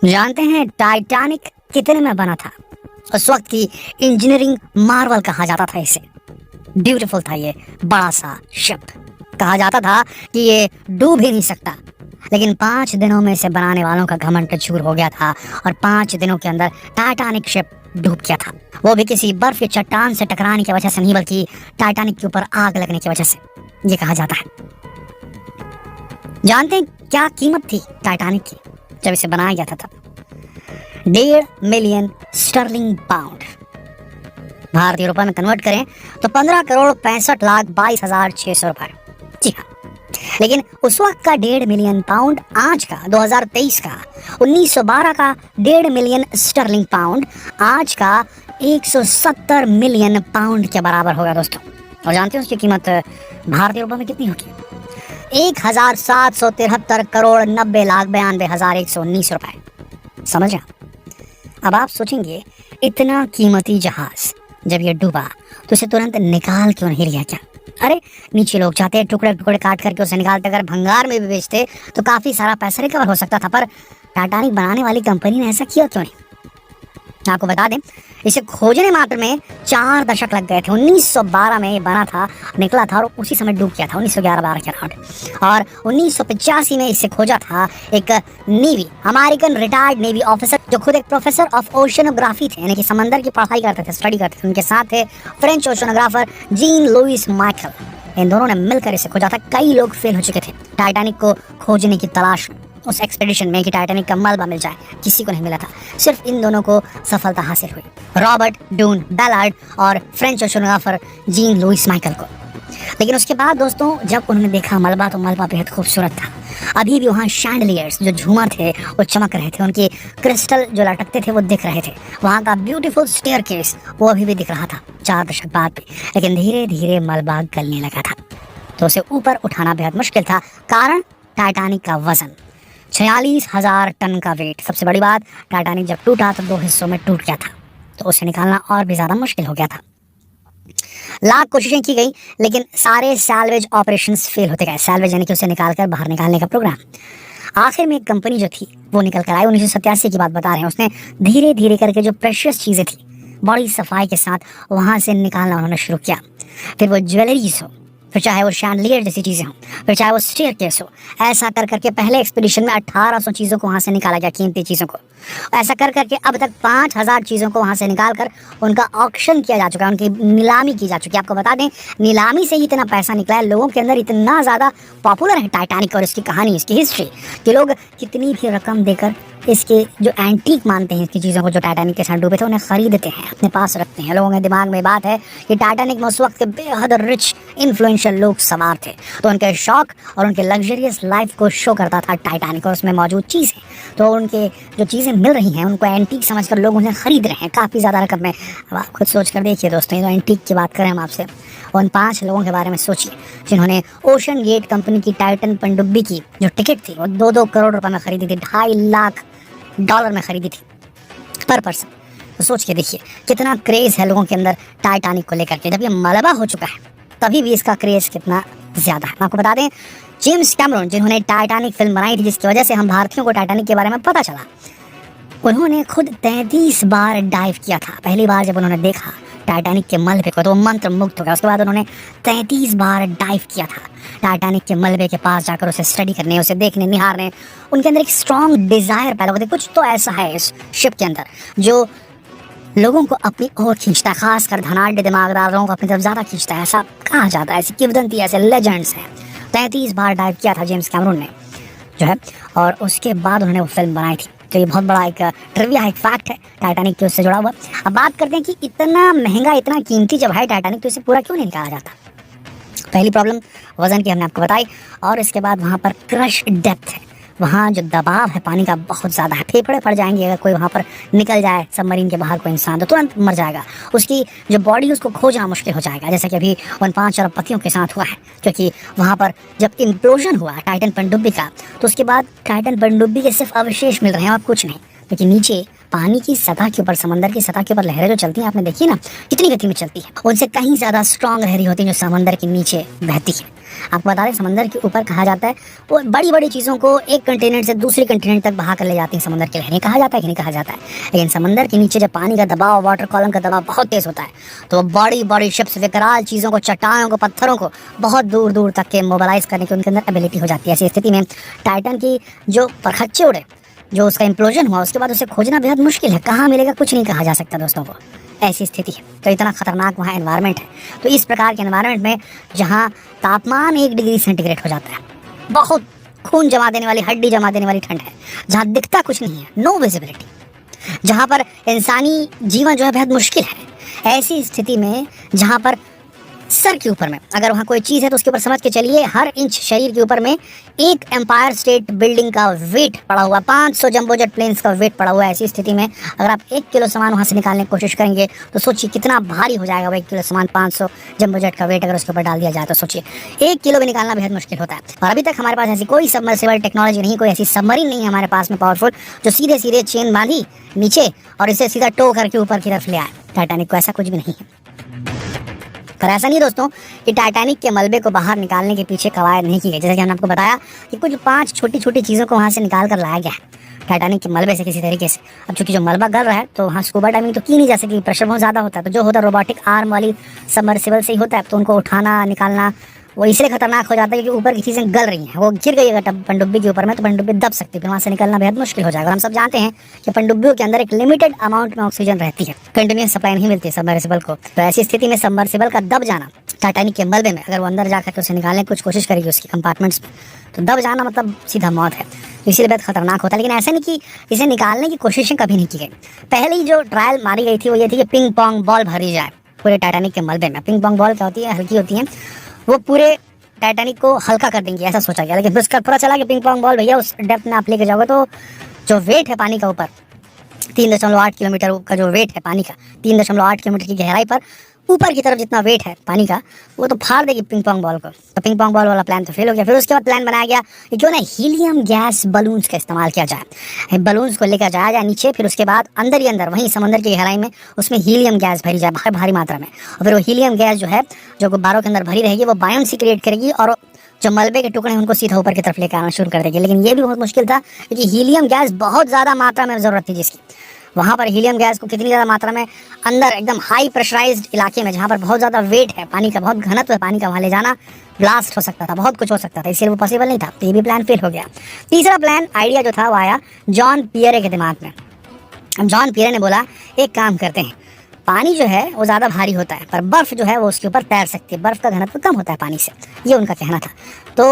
जानते हैं टाइटैनिक कितने में बना था? उस वक्त की इंजीनियरिंग मार्वल कहा जाता था इसे। ब्यूटीफुल था ये बड़ा सा शिप। कहा जाता था कि ये डूब ही नहीं सकता, लेकिन 5 दिनों में इसे बनाने वालों का घमंड चूर हो गया था और 5 दिनों के अंदर टाइटैनिक शिप डूब गया था। वो भी किसी बर्फ या चट्टान से टकराने की वजह से नहीं, बल्कि टाइटैनिक के ऊपर आग लगने की वजह से, ये कहा जाता है। जानते हैं क्या कीमत थी टाइटैनिक की जब इसे बनाया गया था तब? 1.5 मिलियन स्टर्लिंग पाउंड। भारतीय रुपए में कन्वर्ट करें तो 15,65,22,600 रुपए। जी हाँ, लेकिन उस वक्त का 1.5 मिलियन पाउंड आज का 2023 का 1912 का 1.5 मिलियन स्टर्लिंग पाउंड आज का 170 मिलियन पाउंड के बराबर होगा दोस्तों। और जानते हैं उसकी कीमत भारतीय रुपए में कितनी होगी? 1,773,90,92,119 रुपए। समझ रहे? अब आप सोचेंगे इतना कीमती जहाज जब ये डूबा तो उसे तुरंत निकाल क्यों नहीं लिया? क्या अरे नीचे लोग जाते हैं, टुकड़े टुकड़े काट करके उसे निकालते, अगर भंगार में भी बेचते तो काफी सारा पैसा रिकवर हो सकता था। पर टाइटैनिक बनाने वाली कंपनी ने ऐसा किया क्यों नहीं? आपको बता दें, इसे खोजने मात्र में 4 दशक लग गए थे। 1912 में ये बना था, निकला था और उसी समय डूब गया था 1911-12 के अराउंड। और 1985 में इसे खोजा था एक navy, American retired navy officer जो खुद एक प्रोफेसर ऑफ ओशनोग्राफी थे, यानी कि समंदर की पढ़ाई करते थे, स्टडी करते थे। उनके साथ थे फ्रेंच ओशनोग्राफर जीन लुइस माइकल। इन दोनों ने मिलकर इसे खोजा था। कई लोग फेल हो चुके थे टाइटैनिक को खोजने की तलाश में, उस एक्सपेडिशन में कि टाइटैनिक का मलबा मिल जाए, किसी को नहीं मिला था। सिर्फ इन दोनों को सफलता हासिल हुई, रॉबर्ट डून बैलार्ड और फ्रेंच ओशनोग्राफर जीन लुइस माइकल को। लेकिन उसके बाद दोस्तों जब उन्होंने देखा मलबा, तो मलबा बेहद खूबसूरत था। अभी भी वहाँ शैंडलियर्स जो झूमर थे वो चमक रहे थे, उनके क्रिस्टल जो लटकते थे वो दिख रहे थे, वहाँ का ब्यूटीफुल स्टेयरकेस वो अभी भी दिख रहा था 4 दशक बाद भी। लेकिन धीरे धीरे मलबा गलने लगा था, तो उसे ऊपर उठाना बेहद मुश्किल था। कारण टाइटैनिक का वजन 46,000 टन का वेट। सबसे बड़ी बात, टाइटैनिक जब टूटा तो 2 हिस्सों में टूट गया था, तो उसे निकालना और भी ज्यादा मुश्किल हो गया था। लाख कोशिशें की गई, लेकिन सारे सैल्वेज ऑपरेशंस फेल होते गए। सैल्वेज यानी कि उसे निकालकर बाहर निकालने का प्रोग्राम। आखिर में एक कंपनी जो थी वो निकल कर आई। 1987 की बात बता रहे हैं। उसने धीरे धीरे करके जो प्रेशियस चीजें थी बड़ी सफाई के साथ वहां से निकालना उन्होंने शुरू किया। फिर वो ज्वेलरीज हो, फिर चाहे वो शैंडलियर जैसी चीज़ें हों, फिर चाहे वो स्टेयरकेस हो, ऐसा कर करके पहले एक्सपीडिशन में 1800 चीज़ों को वहाँ से निकाला गया, कीमती चीज़ों को। ऐसा कर करके अब तक 5000 चीज़ों को वहाँ से निकाल कर उनका ऑक्शन किया जा चुका है, उनकी नीलामी की जा चुकी है। आपको बता दें, नीलामी से ही इतना पैसा निकला है। लोगों के अंदर इतना ज़्यादा पॉपुलर है टाइटैनिक और इसकी कहानी, इसकी हिस्ट्री, कि लोग कितनी भी रकम देकर इसके जो एंटीक मानते हैं, इसकी चीज़ों को जो टाइटैनिक के साथ डूबे थे, उन्हें खरीदते हैं, अपने पास रखते हैं। लोगों के दिमाग में बात है कि टाइटैनिक में उस वक्त के बेहद रिच इन्फ्लुएंशियल लोग सवार थे, तो उनके शौक और उनके लग्जरियस लाइफ को शो करता था टाइटैनिक और उसमें मौजूद चीज़ें। तो उनके जो चीज़ें मिल रही हैं उनको एंटीक समझकर लोग उन्हें खरीद रहे हैं काफ़ी ज़्यादा रकम में। अब आप खुद सोच कर देखिए दोस्तों, ये तो एंटीक की बात करें हम आपसे, उन 5 लोगों के बारे में सोचिए जिन्होंने ओशन गेट कंपनी की टाइटन पनडुब्बी की जो टिकट थी वो 2-2 करोड़ रुपए में खरीदी थी, $2.5 लाख में खरीदी थी पर पर्सन। तो सोच के देखिए कितना क्रेज है लोगों के अंदर टाइटैनिक को लेकर के। जब ये मलबा हो चुका है तभी भी इसका क्रेज कितना ज्यादा है। आपको बता दें, जेम्स कैमरन जिन्होंने टाइटैनिक फिल्म बनाई थी, जिसकी वजह से हम भारतीयों को टाइटैनिक के बारे में पता चला, उन्होंने खुद 33 बार डाइव किया था। पहली बार जब उन्होंने देखा टाइटैनिक के मलबे को तो वो मंत्र मुग्ध हो गया। उसके बाद उन्होंने 33 बार डाइव किया था टाइटैनिक के मलबे के पास जाकर उसे स्टडी करने, उसे देखने, निहारने। उनके अंदर एक स्ट्रॉन्ग डिजायर पैदा होती है। कुछ तो ऐसा है इस शिप के अंदर जो लोगों को अपनी ओर खींचता है, खासकर धनाढ़ दिमागदार लोगों को अपनी तरफ ज़्यादा खींचता है, ऐसा कहा जाता है। ऐसी किंवदंती, ऐसे लेजेंड्स हैं। 33 बार डाइव किया था जेम्स कैमरून ने जो है, और उसके बाद उन्होंने वो फिल्म बनाई थी। तो ये बहुत बड़ा एक ट्रिविया, एक फैक्ट है टाइटैनिक के उससे जुड़ा हुआ। अब बात करते हैं कि इतना महंगा, इतना कीमती जब है टाइटैनिक, तो इसे पूरा क्यों नहीं निकाला जाता? पहली प्रॉब्लम वजन की हमने आपको बताई, और इसके बाद वहाँ पर क्रश डेप्थ है, वहाँ जो दबाव है पानी का बहुत ज़्यादा है। फेफड़े फट जाएंगे अगर कोई वहाँ पर निकल जाए सबमरीन के बाहर कोई इंसान, तो तुरंत मर जाएगा। उसकी जो बॉडी उसको खोजना मुश्किल हो जाएगा, जैसे कि अभी उन 5 अरबपतियों के साथ हुआ है। क्योंकि वहाँ पर जब इम्प्लोजन हुआ टाइटन पनडुब्बी का, तो उसके बाद टाइटन पनडुब्बी के सिर्फ अवशेष मिल रहे हैं और कुछ नहीं, क्योंकि नीचे पानी की सतह के ऊपर, समंदर की सतह के ऊपर लहरें जो चलती हैं, आपने देखी ना कितनी गति में चलती है, उनसे कहीं ज़्यादा स्ट्रॉन्ग लहरें होती हैं जो समंदर के नीचे बहती है। आपको बता दें, समंदर के ऊपर कहा जाता है वो बड़ी बड़ी चीज़ों को एक कंटिनेंट से दूसरे कंटिनेंट तक बहा कर ले जाती हैं समंदर की लहरें, कहा जाता है कि नहीं कहा जाता है। लेकिन समंदर के नीचे जब पानी का दबाव, वाटर कॉलम का दबाव बहुत तेज़ होता है, तो बड़ी बड़ी शिप्स, विकराल चीज़ों को, चट्टानों को, पत्थरों को बहुत दूर दूर तक के मोबालाइज करने की उनके अंदर एबिलिटी हो जाती है। ऐसी स्थिति में टाइटन की जो परखच्चे उड़े, जो उसका इम्प्लोजन हुआ, उसके बाद उसे खोजना बेहद मुश्किल है। कहाँ मिलेगा कुछ नहीं कहा जा सकता दोस्तों को, ऐसी स्थिति है। तो इतना खतरनाक वहाँ एनवायरनमेंट है। तो इस प्रकार के एनवायरनमेंट में जहाँ तापमान 1 डिग्री सेंटीग्रेड हो जाता है, बहुत खून जमा देने वाली, हड्डी जमा देने वाली ठंड है, जहाँ दिखता कुछ नहीं है, नो विजिबिलिटी, जहाँ पर इंसानी जीवन जो है बेहद मुश्किल है। ऐसी स्थिति में जहाँ पर सर के ऊपर में अगर वहाँ कोई चीज़ है तो उसके ऊपर समझ के चलिए हर इंच शरीर के ऊपर में एक एम्पायर स्टेट बिल्डिंग का वेट पड़ा हुआ, 500 जंबो जेट प्लेन्स का वेट पड़ा हुआ है। ऐसी स्थिति में अगर आप 1 किलो सामान वहाँ से निकालने की कोशिश करेंगे तो सोचिए कितना भारी हो जाएगा वो 1 किलो सामान। 500 जंबो जेट का वेट अगर उसके ऊपर डाल दिया जाए तो सोचिए 1 किलो भी निकालना बेहद मुश्किल होता है। और अभी तक हमारे पास ऐसी कोई सबमर्सिबल टेक्नोलॉजी नहीं, कोई ऐसी सबमरीन नहीं है हमारे पास में पावरफुल जो सीधे सीधे चेन बांधी नीचे और इसे सीधा टो करके ऊपर की तरफ ले आए। टाइटैनिक को ऐसा कुछ भी नहीं है। पर ऐसा नहीं दोस्तों कि टाइटैनिक के मलबे को बाहर निकालने के पीछे कवायद नहीं की गई। जैसे कि हमने आपको बताया कि कुछ 5 छोटी छोटी चीज़ों को वहाँ से निकाल कर लाया गया है टाइटैनिक के मलबे से किसी तरीके से। अब चूंकि जो मलबा गल रहा है तो वहाँ स्कूबा डाइविंग तो की नहीं जा सकती, प्रेशर बहुत ज़्यादा होता है। तो जो होता है रोबोटिक आर्म वाली सबमर्सिबल से ही होता है, तो उनको उठाना निकालना वो इसलिए खतरनाक हो जाता है क्योंकि ऊपर की चीज़ें गल रही हैं। वो गिर गई अगर पनडुब्बी के ऊपर में तो पनडुब्बी दब सकती है, फिर वहाँ से निकलना बेहद मुश्किल हो जाएगा। हम सब जानते हैं कि पनडुब्बियों के अंदर एक लिमिटेड अमाउंट में ऑक्सीजन रहती है, कंटिन्यूस सप्लाई नहीं मिलती है सबमर्सिबल को। तो ऐसी स्थिति में सबमर्सिबल का दब जाना टाइटैनिक के मलबे में, अगर वो अंदर जाकर के उसे निकालने की कुछ कोशिश करेगी उसकी कंपार्टमेंट्स में, तो दब जाना मतलब सीधा मौत है। इसीलिए बहुत खतरनाक होता है। लेकिन ऐसा नहीं कि इसे निकालने की कोशिशें कभी नहीं की गई। पहली जो ट्रायल मारी गई थी वो ये थी कि पिंग पोंग बॉल भरी जाए पूरे टाइटैनिक के मलबे में। पिंग पोंग बॉल क्या होती है, हल्की होती है, वो पूरे टाइटैनिक को हल्का कर देंगे ऐसा सोचा गया। लेकिन फिर उसका पता चला कि पिंग पोंग बॉल भैया उस डेप्थ में आप लेके जाओगे तो जो वेट है पानी का ऊपर 3.8 किलोमीटर का जो वेट है पानी का, 3.8 किलोमीटर की गहराई पर ऊपर की तरफ जितना वेट है पानी का वो तो फाड़ देगी पिंग पोंग बॉल को। तो पिंग पोंग बॉल वाला प्लान तो फेल हो गया। फिर उसके बाद प्लान बनाया गया कि क्यों ना हीलियम गैस बलून्स का इस्तेमाल किया जाए, बलून्स को लेकर जाया जाए नीचे, फिर उसके बाद अंदर ही अंदर वहीं समंदर की गहराई में उसमें हीलियम गैस भरी जाए भारी मात्रा में। और फिर वो हीलियम गैस जो है जो गुब्बारों के अंदर भरी रहेगी वो बायोन्सी क्रिएट करेगी और जो मलबे के टुकड़े हैं उनको सीधा ऊपर की तरफ लेकर आना शुरू कर देगी। लेकिन ये भी बहुत मुश्किल था क्योंकि हीलियम गैस बहुत ज़्यादा मात्रा में ज़रूरत थी जिसकी। वहाँ पर हीलियम गैस को कितनी ज़्यादा मात्रा में अंदर एकदम हाई प्रेशराइज्ड इलाके में जहाँ पर बहुत ज़्यादा वेट है पानी का, बहुत घनत्व है पानी का, वहाँ ले जाना ब्लास्ट हो सकता था, बहुत कुछ हो सकता था, इसलिए वो पॉसिबल नहीं था। तो ये भी प्लान फेल हो गया। तीसरा प्लान आइडिया जो था वो आया जॉन पियरे के दिमाग में। अब जॉन पियरे ने बोला एक काम करते हैं, पानी जो है वो ज़्यादा भारी होता है पर बर्फ़ जो है वो उसके ऊपर तैर सकती है, बर्फ़ का घनत्व कम होता है पानी से, ये उनका कहना था। तो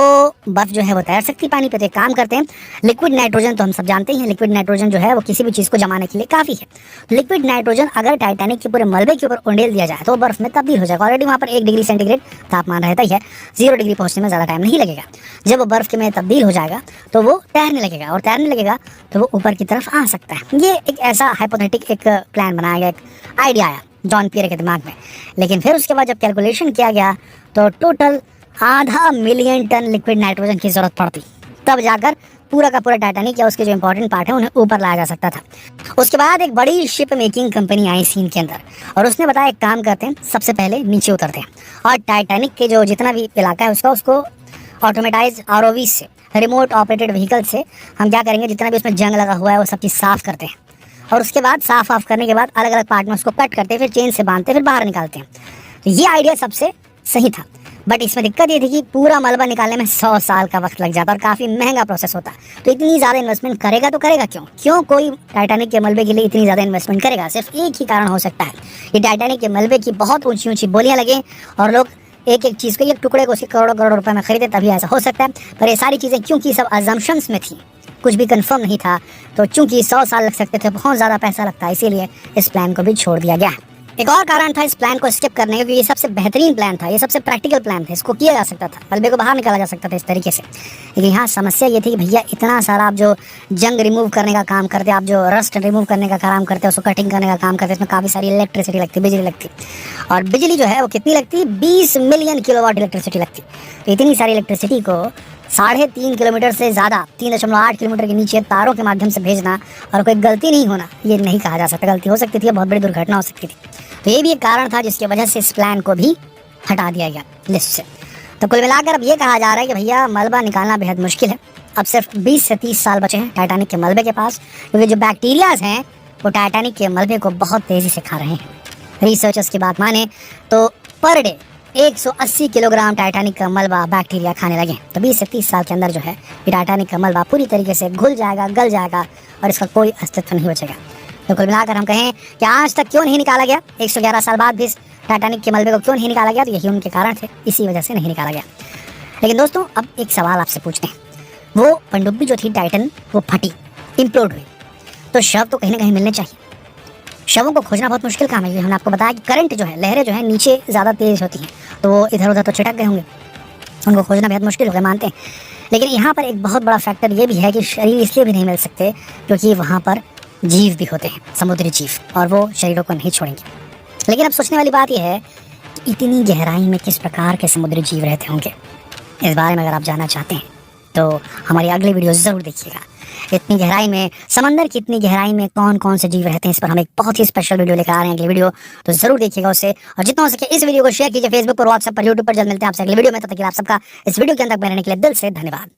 बर्फ़ जो है वो तैर सकती है पानी पे, तो एक काम करते हैं लिक्विड नाइट्रोजन, तो हम सब जानते हैं लिक्विड नाइट्रोजन जो है वो किसी भी चीज़ को जमाने के लिए काफ़ी है। लिक्विड नाइट्रोजन अगर टाइटैनिक के पूरे मलबे के ऊपर उंडेल दिया जाए तो बर्फ़ में तब्दील हो जाएगा। ऑलरेडी वहाँ पर 1 डिग्री सेंटीग्रेड तापमान रहता ही है, 0 डिग्री पहुँचने में ज़्यादा टाइम नहीं लगेगा। जब वो बर्फ़ के में तब्दील हो जाएगा तो वो तैरने लगेगा, और तैरने लगेगा तो वो ऊपर की तरफ आ सकता है। ये एक ऐसा हाइपोथेटिक एक प्लान बनाया गया, एक आइडिया आया जॉन पियरे के दिमाग में। लेकिन फिर उसके बाद जब कैलकुलेशन किया गया तो total 0.5 million ton liquid nitrogen की ज़रूरत पड़ती, तब जाकर पूरा का पूरा टाइटैनिक या उसके जो इंपॉर्टेंट पार्ट है उन्हें ऊपर लाया जा सकता था। उसके बाद एक बड़ी ship making company I seen के अंदर और उसने बताया एक काम करते हैं, सबसे पहले नीचे उतरते हैं और टाइटैनिक के जो जितना भी इलाका है उसको ऑटोमेटाइज ROV से, रिमोट ऑपरेटेड व्हीकल से हम क्या करेंगे, जितना भी उसमें जंग लगा हुआ है वो सब चीज़ साफ़ करते हैं और उसके बाद साफ करने के बाद अलग अलग पार्ट में उसको कट करते, फिर चेन से बांधते, फिर बाहर निकालते हैं। तो ये आइडिया सबसे सही था, बट इसमें दिक्कत ये थी कि पूरा मलबा निकालने में 100 साल का वक्त लग जाता और काफ़ी महंगा प्रोसेस होता। तो इतनी ज़्यादा इन्वेस्टमेंट करेगा तो करेगा क्यों कोई टाइटैनिक के मलबे के लिए इतनी ज़्यादा इन्वेस्टमेंट करेगा? सिर्फ एक ही कारण हो सकता है कि टाइटैनिक के मलबे की बहुत ऊँची ऊँची बोलियाँ लगें और लोग एक एक चीज़ को, एक टुकड़े को उसके करोड़ों करोड़ रुपए में खरीदे, तभी ऐसा हो सकता है। पर ये सारी चीज़ें क्योंकि सब अजम्पशंस में थी, कुछ भी कंफर्म नहीं था, तो चूंकि 100 साल लग सकते थे, बहुत ज़्यादा पैसा लगता है, इसीलिए इस प्लान को भी छोड़ दिया गया। एक और कारण था इस प्लान को स्किप करने का, क्योंकि ये सबसे बेहतरीन प्लान था, ये सबसे प्रैक्टिकल प्लान था, इसको किया जा सकता था, मलबे को बाहर निकाला जा सकता था इस तरीके से। लेकिन यहाँ समस्या ये थी कि भैया इतना सारा आप जो जंग रिमूव करने का काम करते, आप जो रस्ट रिमूव करने का काम करते, उसको कटिंग करने का काम करते, इसमें काफ़ी सारी इलेक्ट्रिसिटी लगती, बिजली लगती, और बिजली जो है वो कितनी लगती, 20 मिलियन किलोवाट इलेक्ट्रिसिटी लगती। तो इतनी सारी इलेक्ट्रिसिटी को 3.5 किलोमीटर से ज़्यादा 3.8 किलोमीटर के नीचे तारों के माध्यम से भेजना और कोई गलती नहीं होना, ये नहीं कहा जा सकता। गलती हो सकती थी, बहुत बड़ी दुर्घटना हो सकती थी। तो ये भी एक कारण था जिसकी वजह से इस प्लान को भी हटा दिया गया लिस्ट से। तो कुल मिलाकर अब ये कहा जा रहा है कि भैया मलबा निकालना बेहद मुश्किल है। अब सिर्फ 20 से 30 साल बचे हैं टाइटैनिक के मलबे के पास, क्योंकि जो बैक्टीरियाज हैं वो टाइटैनिक के मलबे को बहुत तेज़ी से खा रहे हैं। रिसर्चर्स की बात माने तो पर डे 180 किलोग्राम टाइटैनिक का मलबा बैक्टीरिया खाने लगे। तो 20 से 30 साल के अंदर जो है ये टाइटैनिक का मलबा पूरी तरीके से घुल जाएगा, गल जाएगा और इसका कोई अस्तित्व नहीं बचेगा। तो कुल मिलाकर हम कहें कि आज तक क्यों नहीं निकाला गया, 111 साल बाद भी इस टाइटैनिक के मलबे को क्यों नहीं निकाला गया, तो यही उनके कारण थे, इसी वजह से नहीं निकाला गया। लेकिन दोस्तों अब एक सवाल आपसे पूछते हैं, वो पनडुब्बी जो थी टाइटन वो फटी, इम्प्लोड हुई, तो शव तो कहीं ना कहीं मिलने चाहिए। शवों को खोजना बहुत मुश्किल काम है। हमने आपको बताया कि करंट जो है, लहरें जो है नीचे ज़्यादा तेज़ होती हैं, तो वो इधर उधर तो छिटक गए होंगे, उनको खोजना बेहद मुश्किल हो गया, मानते हैं। लेकिन यहाँ पर एक बहुत बड़ा फैक्टर ये भी है कि शरीर इसलिए भी नहीं मिल सकते क्योंकि वहाँ पर जीव भी होते हैं, समुद्री जीव, और वो शरीरों को नहीं छोड़ेंगे। लेकिन अब सोचने वाली बात यह है कि इतनी गहराई में किस प्रकार के समुद्री जीव रहते होंगे। इस बारे में अगर आप जानना चाहते हैं तो हमारी अगली वीडियो ज़रूर देखिएगा। इतनी गहराई में, समंदर की इतनी गहराई में कौन कौन से जीव रहते हैं, इस पर हम एक बहुत ही स्पेशल वीडियो लेकर आ रहे हैं, अगली वीडियो, तो जरूर देखिएगा उसे। और जितना हो सके इस वीडियो को शेयर कीजिए फेसबुक पर, व्हाट्सएप पर, यूट्यूब पर। जल्द मिलते हैं आपसे अगली वीडियो में, तब तक के लिए आप सबका इस वीडियो के अंदर बने रहने के लिए दिल से धन्यवाद।